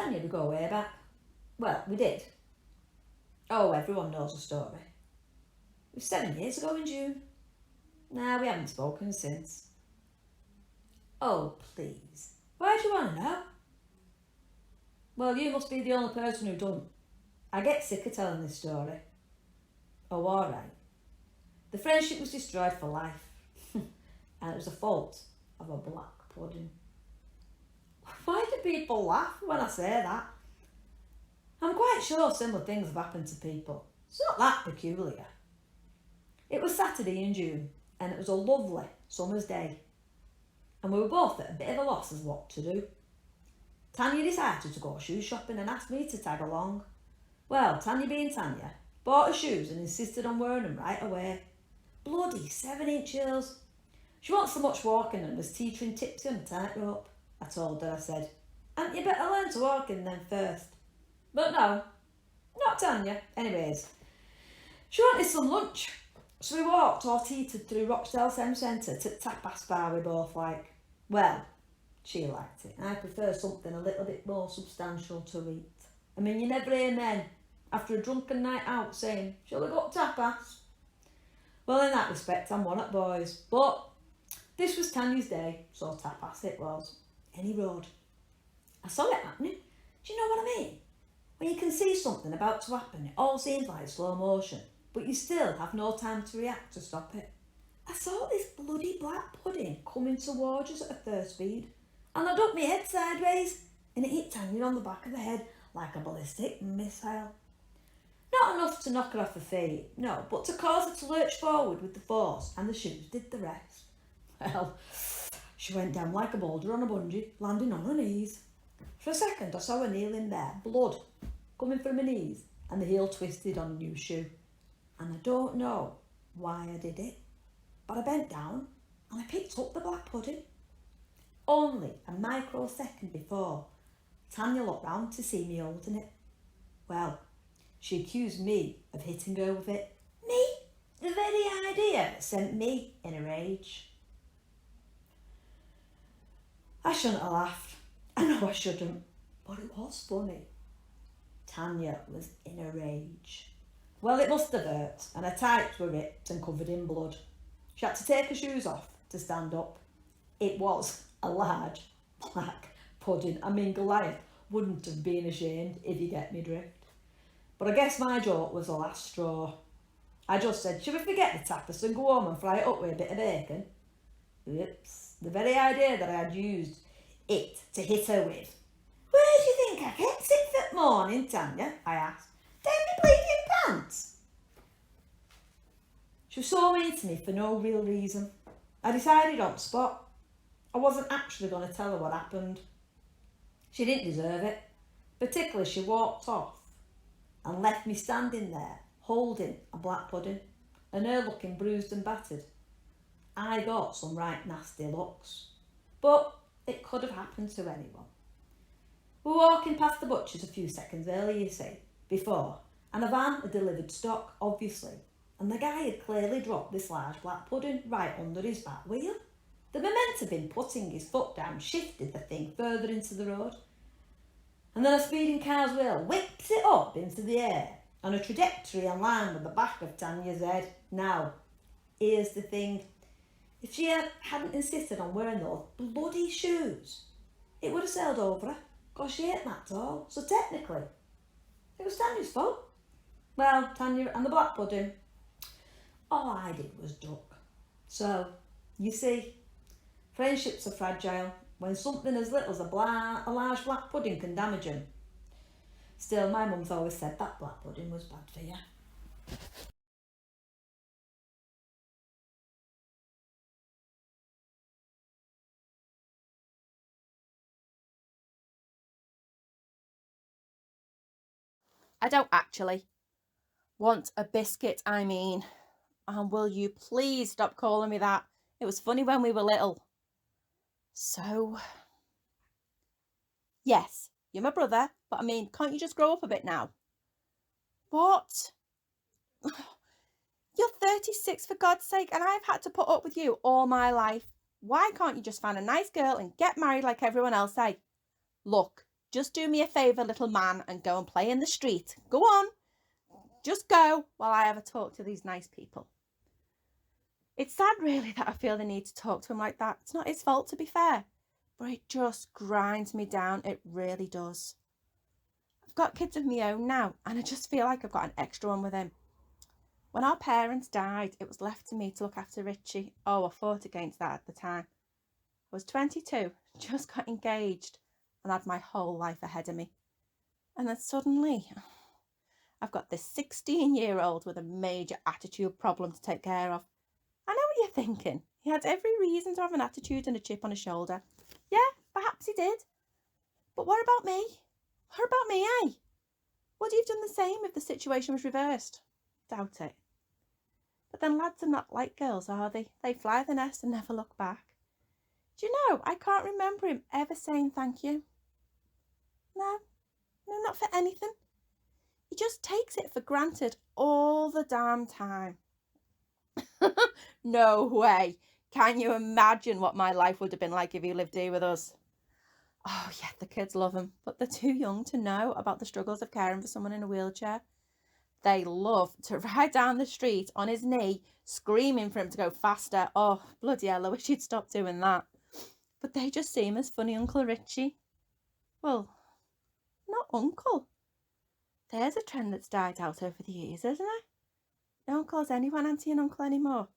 Tanya, we go way back. Well, we did. Oh, everyone knows the story. It was 7 years ago in June. Nah, we haven't spoken since. Oh, please. Why do you want to know? Well, you must be the only person who don't. I get sick of telling this story. Oh, alright. The friendship was destroyed for life. And it was the fault of a black pudding. Why do people laugh when I say that? I'm quite sure similar things have happened to people. It's not that peculiar. It was Saturday in June, and it was a lovely summer's day. And we were both at a bit of a loss as what to do. Tanya decided to go shoe shopping and asked me to tag along. Well, Tanya being Tanya, bought her shoes and insisted on wearing them right away. Bloody 7-inch heels. She wasn't so much walking and was teetering tipsy on a tightrope. I told her, I said, "Hadn't you better learn to walk in them first?" But no, not Tanya. Anyways, she wanted some lunch. So we walked or teetered through Rochdale Centre to the tapas bar we both like. Well, she liked it. I prefer something a little bit more substantial to eat. I mean, you never hear men after a drunken night out saying, "Shall we go to tapas?" Well, in that respect, I'm one at boys. But this was Tanya's day, so tapas it was. Any road. I saw it happening. Do you know what I mean? When you can see something about to happen, it all seems like slow motion, but you still have no time to react to stop it. I saw this bloody black pudding coming towards us at a first speed, and I ducked my head sideways, and it hit Tanya on the back of the head like a ballistic missile. Not enough to knock her off her feet, no, but to cause her to lurch forward with the force, and the shoes did the rest. Well, she went down like a boulder on a bungee, landing on her knees. For a second I saw her kneeling there, blood coming from her knees, and the heel twisted on a new shoe. And I don't know why I did it, but I bent down and I picked up the black pudding. Only a microsecond before, Tanya looked round to see me holding it. Well, she accused me of hitting her with it. Me? The very idea sent me in a rage. I shouldn't have laughed. I know I shouldn't, but it was funny. Tanya was in a rage. Well, it must have hurt, and her tights were ripped and covered in blood. She had to take her shoes off to stand up. It was a large black pudding. I mean, Goliath wouldn't have been ashamed, if you get me drift. But I guess my joke was the last straw. I just said, "Should we forget the tapas and go home and fry it up with a bit of bacon?" Oops. The very idea that I had used it to hit her with. "Where do you think I kept it that morning, Tanya?" I asked. "Down my bleeding pants." She was so mean to me for no real reason. I decided on the spot. I wasn't actually going to tell her what happened. She didn't deserve it. Particularly she walked off and left me standing there holding a black pudding and her looking bruised and battered. I got some right nasty looks, but it could have happened to anyone. We were walking past the butcher's a few seconds earlier, you see, before, and a van had delivered stock, obviously, and the guy had clearly dropped this large black pudding right under his back wheel. The momentum of him putting his foot down shifted the thing further into the road, and then a speeding car's wheel whips it up into the air on a trajectory in line with the back of Tanya's head. Now, here's the thing. If she hadn't insisted on wearing those bloody shoes, it would have sailed over her, because she ain't that tall. So technically, it was Tanya's fault. Well, Tanya and the black pudding, all I did was duck. So, you see, friendships are fragile when something as little as a large black pudding can damage them. Still, my mum's always said that black pudding was bad for you. I don't actually want a biscuit, I mean. And will you please stop calling me that? It was funny when we were little. So, yes, you're my brother, but I mean, can't you just grow up a bit now? What? You're 36 for God's sake, and I've had to put up with you all my life. Why can't you just find a nice girl and get married like everyone else say? Look, Just do me a favour, little man, and go and play in the street. Go on. Just go while I have a talk to these nice people. It's sad, really, that I feel the need to talk to him like that. It's not his fault, to be fair, but it just grinds me down. It really does. I've got kids of my own now, and I just feel like I've got an extra one with him. When our parents died, it was left to me to look after Richie. Oh, I fought against that at the time. I was 22, just got engaged, and had my whole life ahead of me. And then suddenly, I've got this 16-year-old with a major attitude problem to take care of. I know what you're thinking. He had every reason to have an attitude and a chip on his shoulder. Yeah, perhaps he did. But what about me? What about me, eh? Would you have done the same if the situation was reversed? Doubt it. But then lads are not like girls, are they? They fly the nest and never look back. Do you know, I can't remember him ever saying thank you. No, not for anything. He just takes it for granted all the damn time. No way. Can you imagine what my life would have been like if he lived here with us? Oh yeah, the kids love him, but they're too young to know about the struggles of caring for someone in a wheelchair. They love to ride down the street on his knee, screaming for him to go faster. Oh, bloody hell, I wish he'd stop doing that. But they just see him as funny Uncle Richie. Well, not uncle. There's a trend that's died out over the years, isn't it? No one calls anyone auntie and uncle anymore.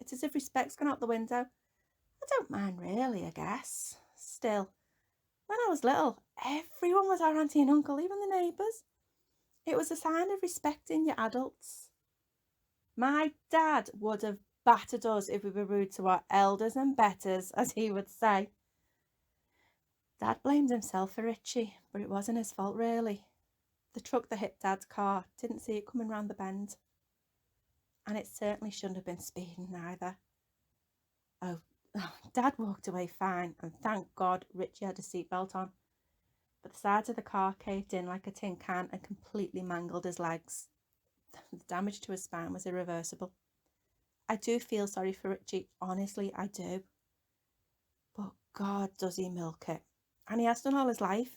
It's as if respect's gone out the window. I don't mind really, I guess. Still, when I was little, everyone was our auntie and uncle, even the neighbours. It was a sign of respecting your adults. My dad would have battered us if we were rude to our elders and betters, as he would say. Dad blamed himself for Richie, but it wasn't his fault really. The truck that hit Dad's car didn't see it coming round the bend. And it certainly shouldn't have been speeding either. Oh, Dad walked away fine, and thank God Richie had a seatbelt on. But the sides of the car caved in like a tin can and completely mangled his legs. The damage to his spine was irreversible. I do feel sorry for Richie, honestly, I do. But God, does he milk it. And he has done all his life.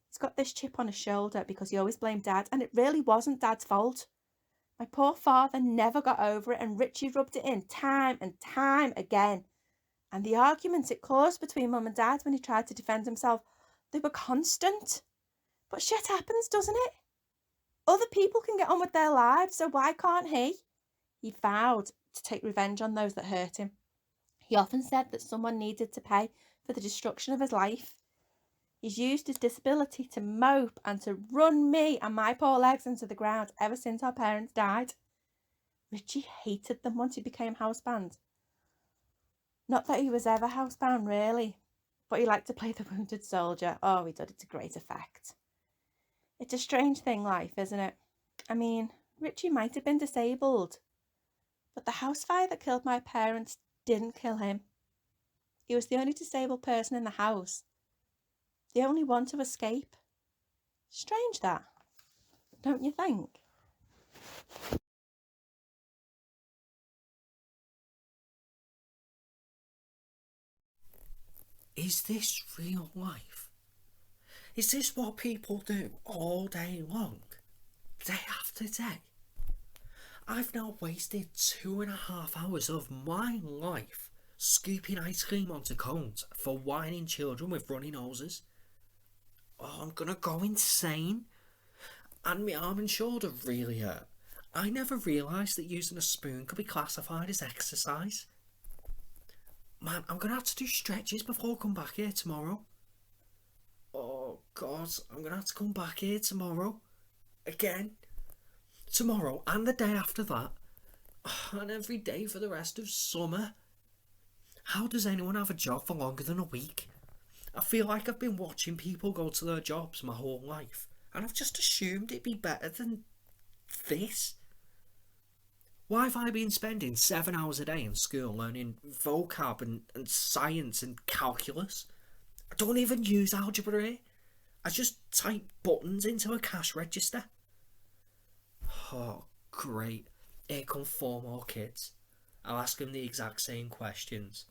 He's got this chip on his shoulder because he always blamed Dad, and it really wasn't Dad's fault. My poor father never got over it, and Richie rubbed it in time and time again. And the arguments it caused between Mum and Dad when he tried to defend himself, they were constant. But shit happens, doesn't it? Other people can get on with their lives, so why can't he? He vowed to take revenge on those that hurt him. He often said that someone needed to pay for the destruction of his life. He's used his disability to mope and to run me and my poor legs into the ground ever since our parents died. Richie hated them once he became housebound. Not that he was ever housebound, really, but he liked to play the wounded soldier. Oh, he did it to great effect. It's a strange thing, life, isn't it? I mean, Richie might have been disabled, but the house fire that killed my parents didn't kill him. He was the only disabled person in the house. The only one to escape. Strange that, don't you think? Is this real life? Is this what people do all day long? Day after day? I've now wasted 2.5 hours of my life scooping ice cream onto cones for whining children with runny noses. Oh, I'm gonna go insane. And my arm and shoulder really hurt. I never realised that using a spoon could be classified as exercise. Man, I'm gonna have to do stretches before I come back here tomorrow. Oh God, I'm gonna have to come back here tomorrow. Again. Tomorrow and the day after that. And every day for the rest of summer. How does anyone have a job for longer than a week? I feel like I've been watching people go to their jobs my whole life, and I've just assumed it'd be better than this. Why have I been spending 7 hours a day in school learning vocab and science and calculus? I don't even use algebra here. I just type buttons into a cash register. Oh, great. Here come 4 more kids. I'll ask them the exact same questions.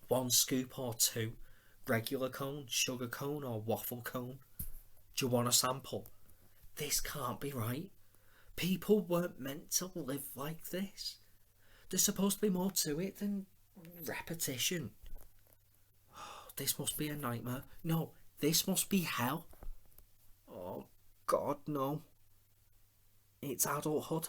1 scoop or 2? Regular cone, sugar cone or waffle cone? Do you want a sample? This can't be right. People weren't meant to live like this. There's supposed to be more to it than repetition. This must be a nightmare. No, this must be hell. Oh, God, no. It's adulthood.